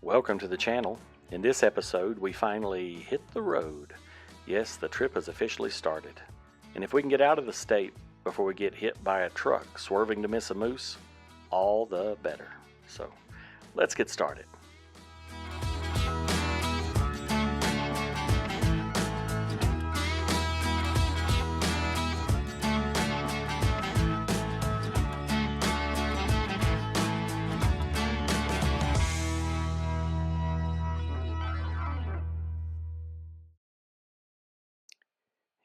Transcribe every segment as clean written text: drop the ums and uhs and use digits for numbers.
Welcome to the channel. In this episode, we finally hit the road. Yes, the trip has officially started. And if we can get out of the state before we get hit by a truck swerving to miss a moose, all the better. So, let's get started.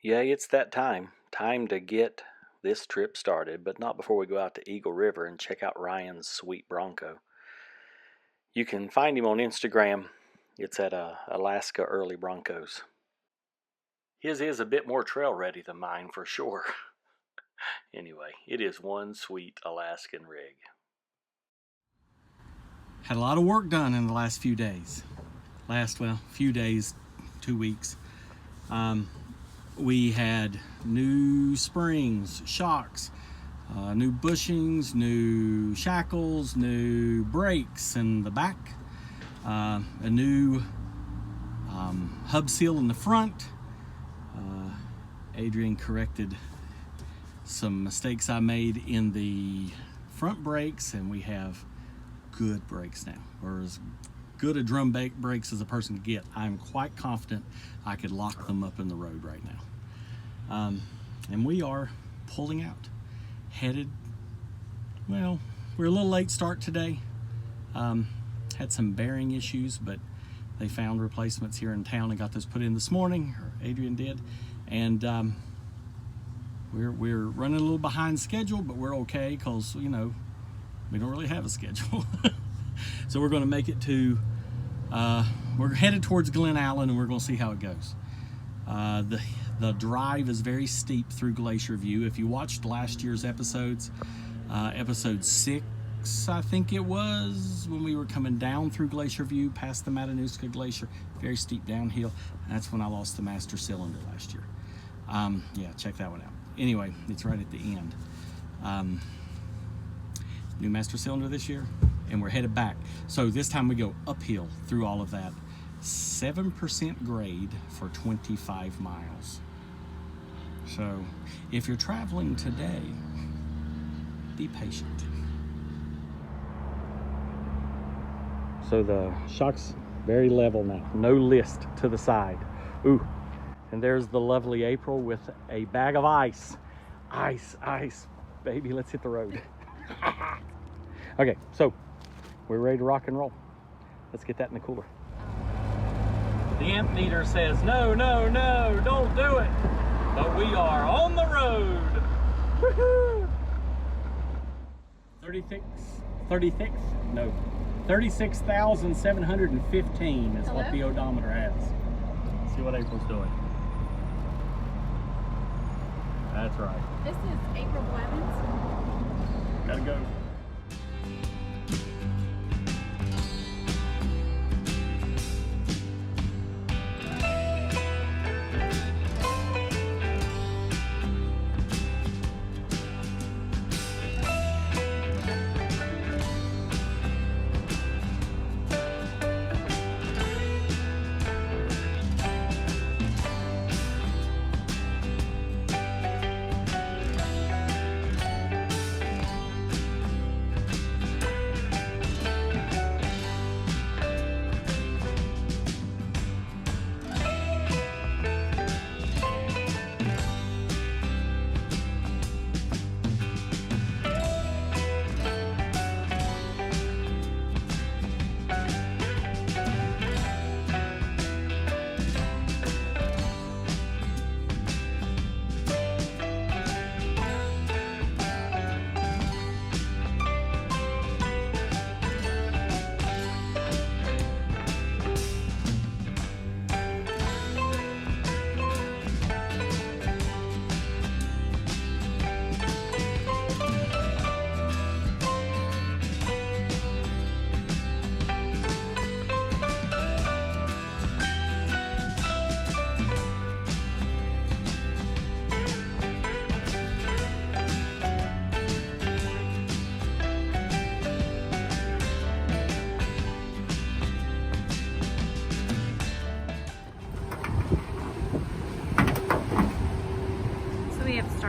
Yay, it's that time. Time to get this trip started, but not before we go out to Eagle River and check out Ryan's sweet Bronco. You can find him on Instagram. It's at Alaska Early Broncos. His is a bit more trail ready than mine for sure. Anyway, it is one sweet Alaskan rig. Had a lot of work done in the last few days. Few days, 2 weeks. We had new springs, shocks, new bushings, new shackles, new brakes in the back, a new hub seal in the front. Adrian corrected some mistakes I made in the front brakes, and we have good brakes now. We're as good a drum brakes as a person could get. I'm quite confident I could lock them up in the road right now. And we are pulling out, headed, well, we're a little late start today. Had some bearing issues, but they found replacements here in town and got those put in this morning, or Adrian did. And we're running a little behind schedule, but we're okay because, you know, we don't really have a schedule. So we're going to make it to, we're headed towards Glen Allen, and we're going to see how it goes. The drive is very steep through Glacier View. If you watched last year's episodes, episode 6, I think it was, when we were coming down through Glacier View past the Matanuska Glacier, very steep downhill. That's when I lost the master cylinder last year. Yeah, check that one out. Anyway, it's right at the end. New master cylinder this year, and we're headed back. So this time we go uphill through all of that. 7% grade for 25 miles. So if you're traveling today, be patient. So the shock's very level now, no list to the side. Ooh, and there's the lovely April with a bag of ice. Ice, baby, let's hit the road. Okay, so we're ready to rock and roll. Let's get that in the cooler. The amp meter says, no, don't do it. But we are on the road. Woohoo! 36,715 is what the odometer has. Let's see what April's doing. That's right. This is April Blevins. Gotta go.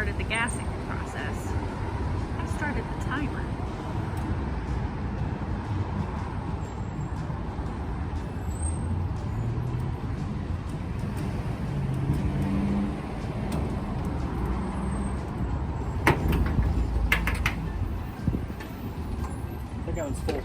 started the gassing process. I started the timer. I think I was full.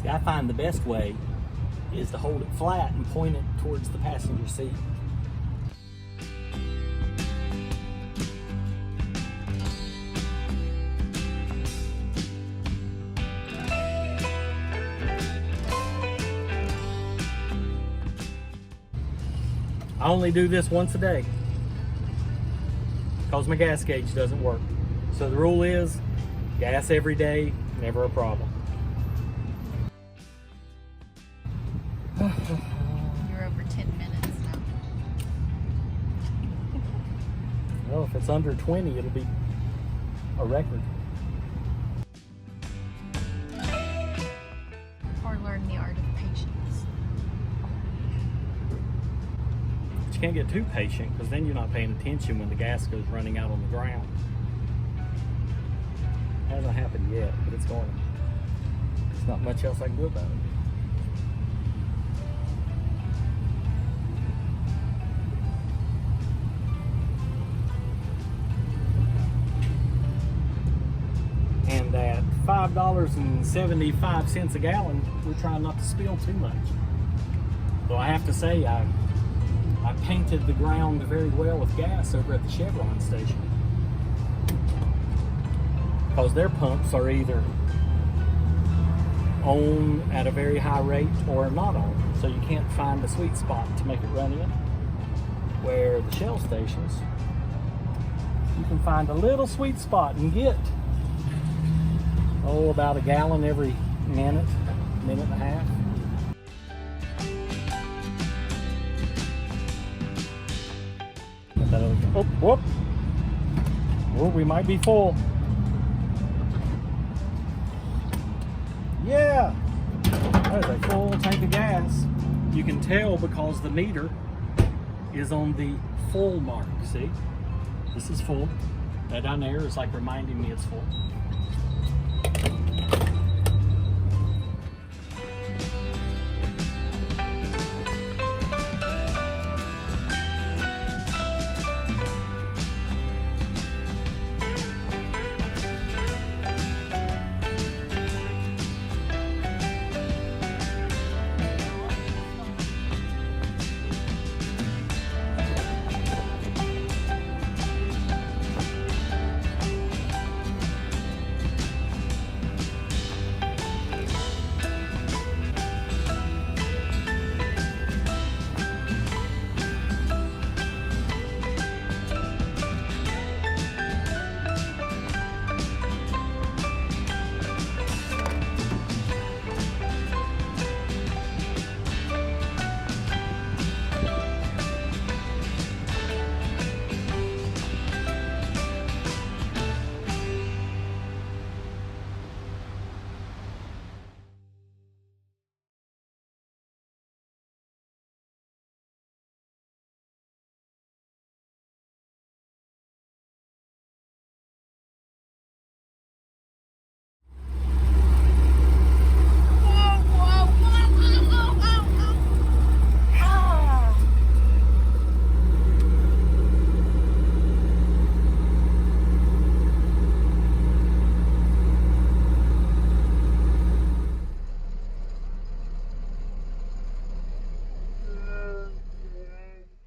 See, I find the best way is to hold it flat and point it towards the passenger seat. I only do this once a day because my gas gauge doesn't work. So the rule is gas every day, never a problem. You're over 10 minutes now. Well, if it's under 20, it'll be a record. Or learn the art of patience. But you can't get too patient because then you're not paying attention when the gas goes running out on the ground. Hasn't happened yet, but it's going. There's not much else I can do about it. And at $5.75 a gallon, we're trying not to spill too much. Though I have to say, I painted the ground very well with gas over at the Chevron station. Because their pumps are either on at a very high rate or not on. So you can't find a sweet spot to make it run in. Where the Shell stations, you can find a little sweet spot and get about a gallon every minute and a half. Oh, whoop. Oh, we might be full. Yeah, that is a full tank of gas. You can tell because the meter is on the full mark. See, this is full. That down there is like reminding me it's full.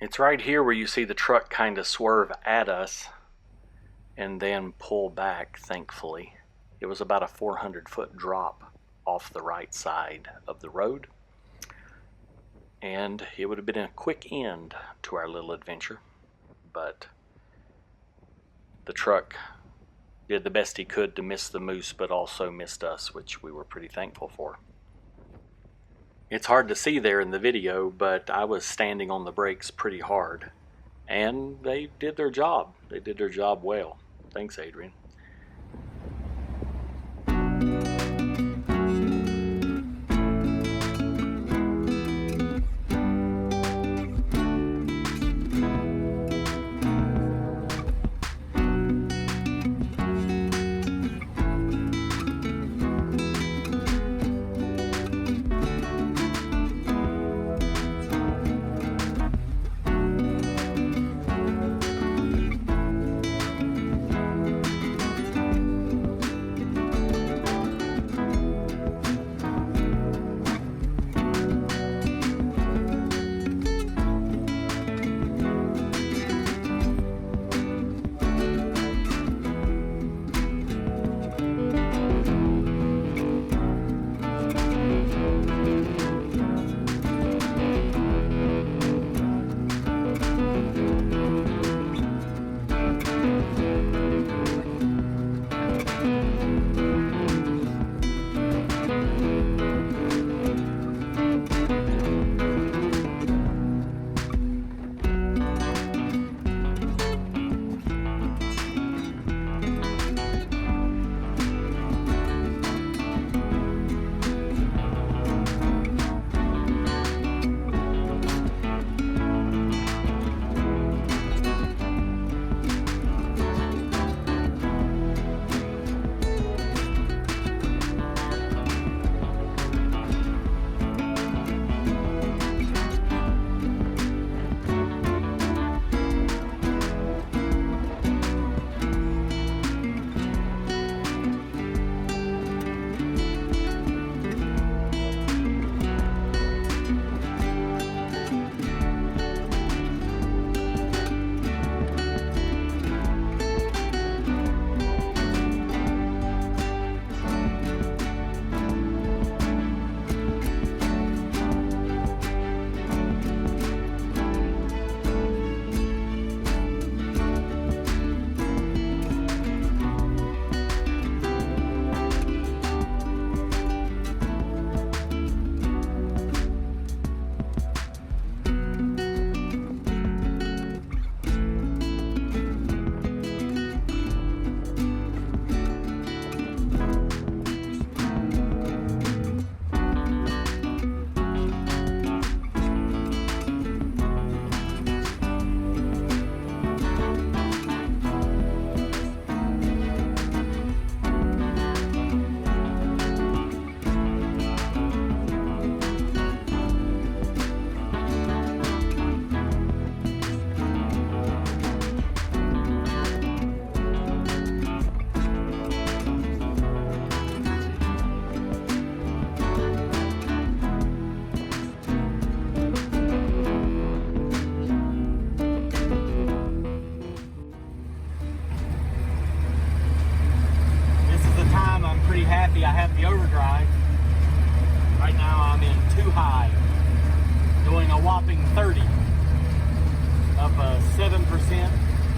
It's right here where you see the truck kind of swerve at us and then pull back, thankfully. It was about a 400-foot drop off the right side of the road, and it would have been a quick end to our little adventure, but the truck did the best he could to miss the moose, but also missed us, which we were pretty thankful for. It's hard to see there in the video, but I was standing on the brakes pretty hard, and they did their job. They did their job well. Thanks, Adrian.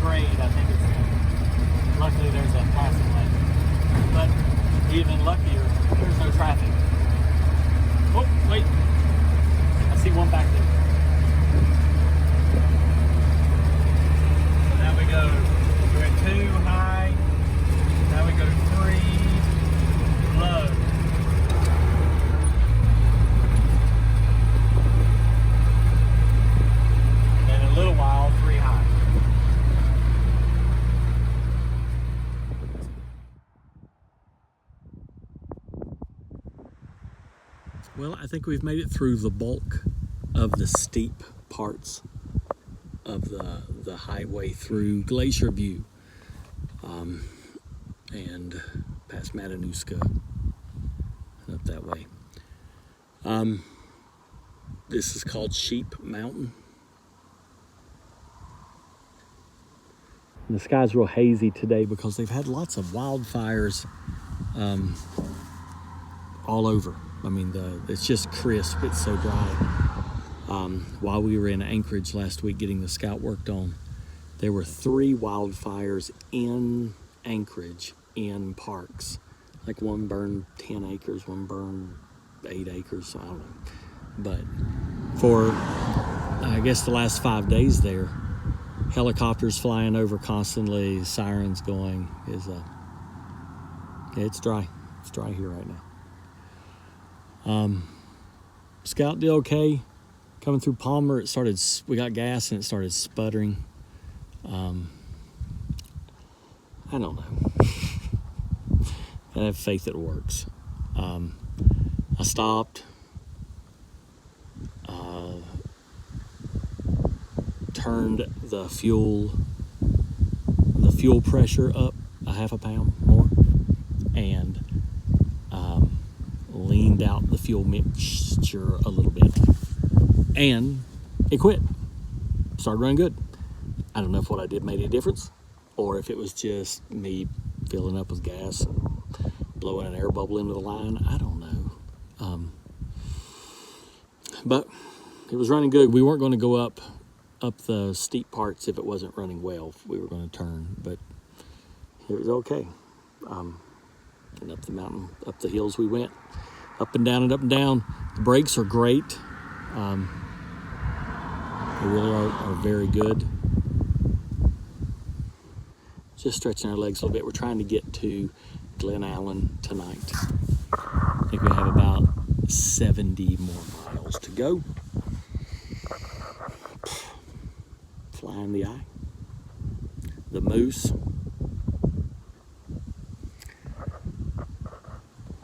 grade. I think it's luckily there's a passing lane. But even luckier, there's no traffic. Oh, wait. I see one back there. So now we go, we're at 2 high. Now we go 3 low. And in a little while, 3 high. Well, I think we've made it through the bulk of the steep parts of the highway through Glacier View and past Matanuska and up that way. This is called Sheep Mountain. And the sky's real hazy today because they've had lots of wildfires all over. I mean, it's just crisp, it's so dry. While we were in Anchorage last week getting the scout worked on, there were 3 wildfires in Anchorage in parks. Like one burned 10 acres, one burned 8 acres, I don't know. But for, I guess, the last 5 days there, helicopters flying over constantly, sirens going, yeah, it's dry. It's dry here right now. Scout did okay. Coming through Palmer, we got gas and it started sputtering. I don't know. I have faith it works. I stopped, turned the fuel pressure up a half a pound more, and leaned out the fuel mixture a little bit, and it quit. Started running good. I don't know if what I did made a difference, or if it was just me filling up with gas and blowing an air bubble into the line. I don't know. But it was running good. We weren't going to go up the steep parts if it wasn't running well. We were going to turn, but it was okay. And up the mountain, up the hills we went. Up and down and up and down. The brakes are great. They really are very good. Just stretching our legs a little bit. We're trying to get to Glen Allen tonight. I think we have about 70 more miles to go. Fly in the eye. The moose.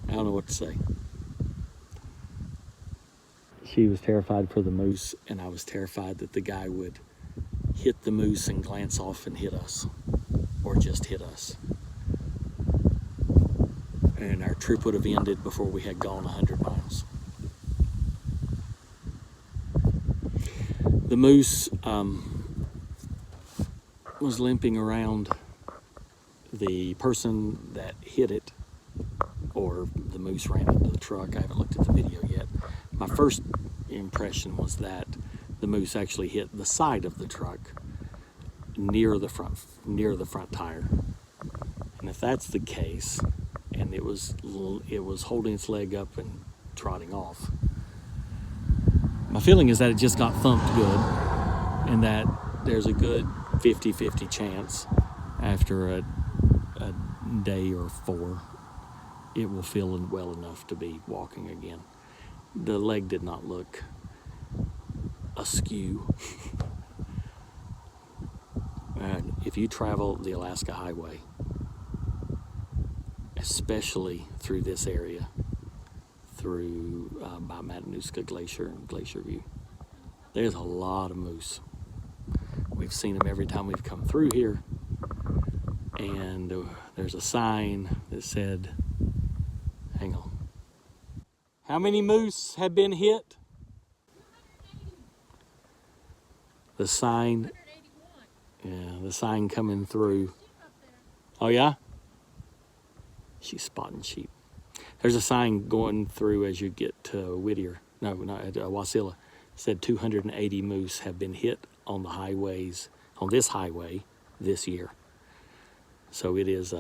I don't know what to say. She was terrified for the moose, and I was terrified that the guy would hit the moose and glance off and hit us, or just hit us. And our trip would have ended before we had gone 100 miles. The moose was limping around the person that hit it, or the moose ran into the truck. I haven't looked at the video yet. My first impression was that the moose actually hit the side of the truck near the front tire. And if that's the case, and it was holding its leg up and trotting off, my feeling is that it just got thumped good, and that there's a good 50-50 chance after a day or 4 it will feel well enough to be walking again. The leg did not look askew. And if you travel the Alaska Highway, especially through this area, through by Matanuska Glacier and Glacier View, there's a lot of moose. We've seen them every time we've come through here. And there's a sign that said, hang on. How many moose have been hit? The sign, yeah, the sign coming through. Oh yeah? She's spotting sheep. There's a sign going through as you get to Whittier. No, not at Wasilla. It said 280 moose have been hit on the highways, on this highway, this year. So it is,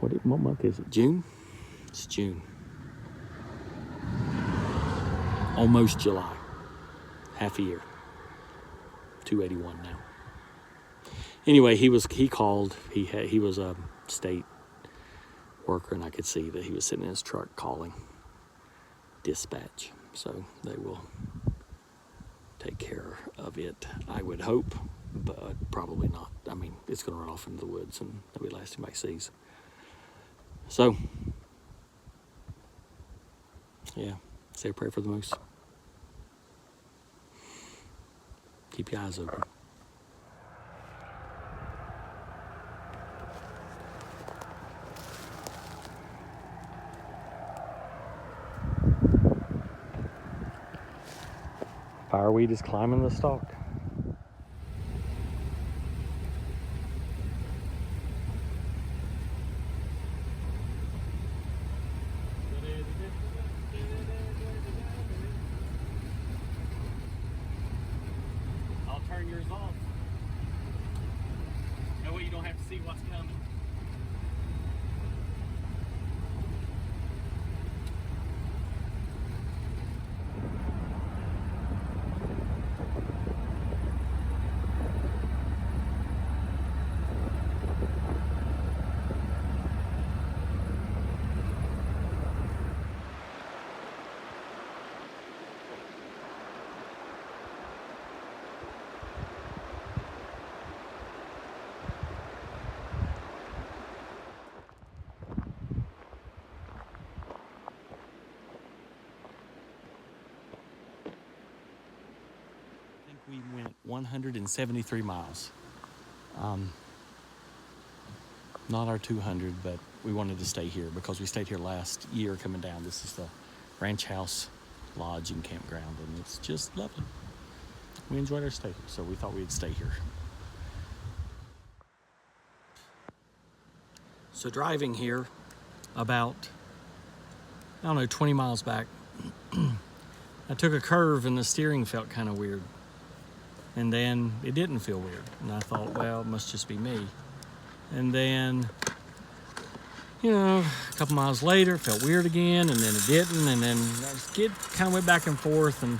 what month is it? June? It's June. Almost July. Half a year. 281 now. Anyway, he called. He was a state worker, and I could see that he was sitting in his truck calling dispatch. So they will take care of it, I would hope, but probably not. I mean, it's going to run off into the woods, and that'll be the last anybody sees. So, yeah, say a prayer for the moose. Keep your eyes open. Fireweed is climbing the stalk. I'll turn yours off. That way you don't have to see what's coming. We went 173 miles. Not our 200, but we wanted to stay here because we stayed here last year coming down. This is the ranch house, lodge, and campground, and it's just lovely. We enjoyed our stay, so we thought we'd stay here. So driving here about, 20 miles back, I took a curve and the steering felt kind of weird. And then it didn't feel weird. And I thought, well, it must just be me. And then, a couple miles later, it felt weird again, and then it didn't. And then it kind of went back and forth. And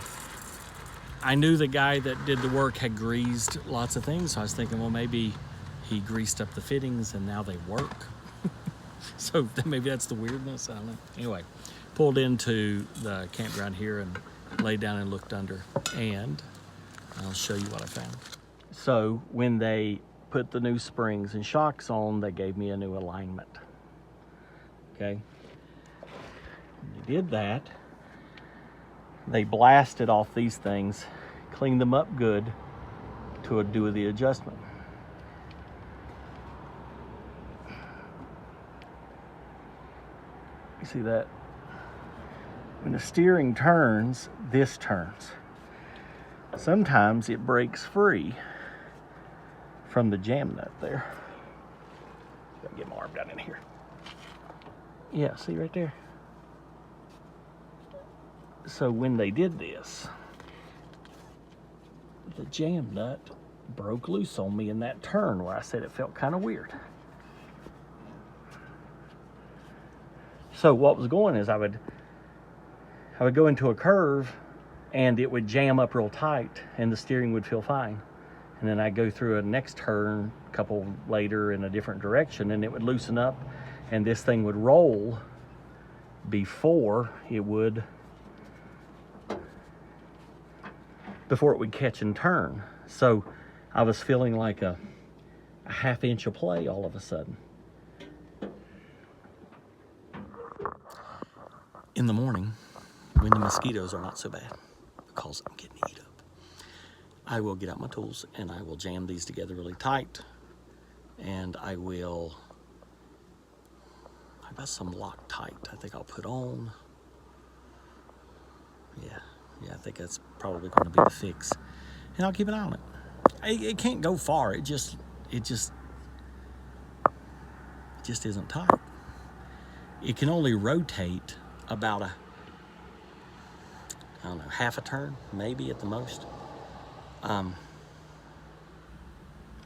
I knew the guy that did the work had greased lots of things. So I was thinking, well, maybe he greased up the fittings and now they work. So maybe that's the weirdness. I don't know. Anyway, pulled into the campground here and laid down and looked under. And I'll show you what I found. So when they put the new springs and shocks on, they gave me a new alignment. Okay. When they did that, they blasted off these things, cleaned them up good to do the adjustment. You see that? When the steering turns, this turns. Sometimes it breaks free from the jam nut there. Gotta get my arm down in here. Yeah, see right there? So when they did this, the jam nut broke loose on me in that turn where I said it felt kind of weird. So what was going is I would go into a curve and it would jam up real tight and the steering would feel fine. And then I'd go through a next turn a couple later in a different direction and it would loosen up and this thing would roll before it would catch and turn. So I was feeling like a half inch of play all of a sudden. In the morning, when the mosquitoes are not so bad, because I'm getting eat up, I will get out my tools and I will jam these together really tight, and I got some Loctite I think I'll put on. Yeah, I think that's probably going to be the fix, and I'll keep an eye on it. It can't go far. It just isn't tight. It can only rotate about half a turn, maybe at the most.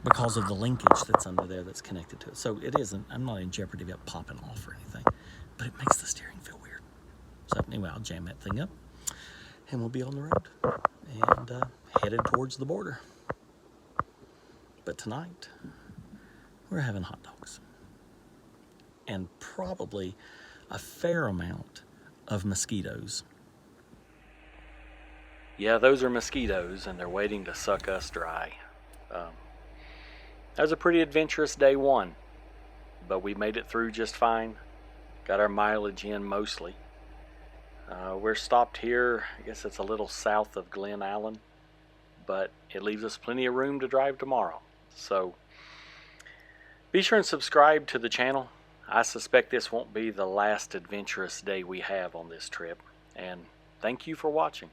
because of the linkage that's under there that's connected to it. So it isn't, I'm not in jeopardy of it popping off or anything, but it makes the steering feel weird. So anyway, I'll jam that thing up and we'll be on the road and headed towards the border. But tonight, we're having hot dogs and probably a fair amount of mosquitoes. Yeah, those are mosquitoes, and they're waiting to suck us dry. That was a pretty adventurous day one, but we made it through just fine. Got our mileage in mostly. We're stopped here, I guess it's a little south of Glen Allen, but it leaves us plenty of room to drive tomorrow. So be sure and subscribe to the channel. I suspect this won't be the last adventurous day we have on this trip, and thank you for watching.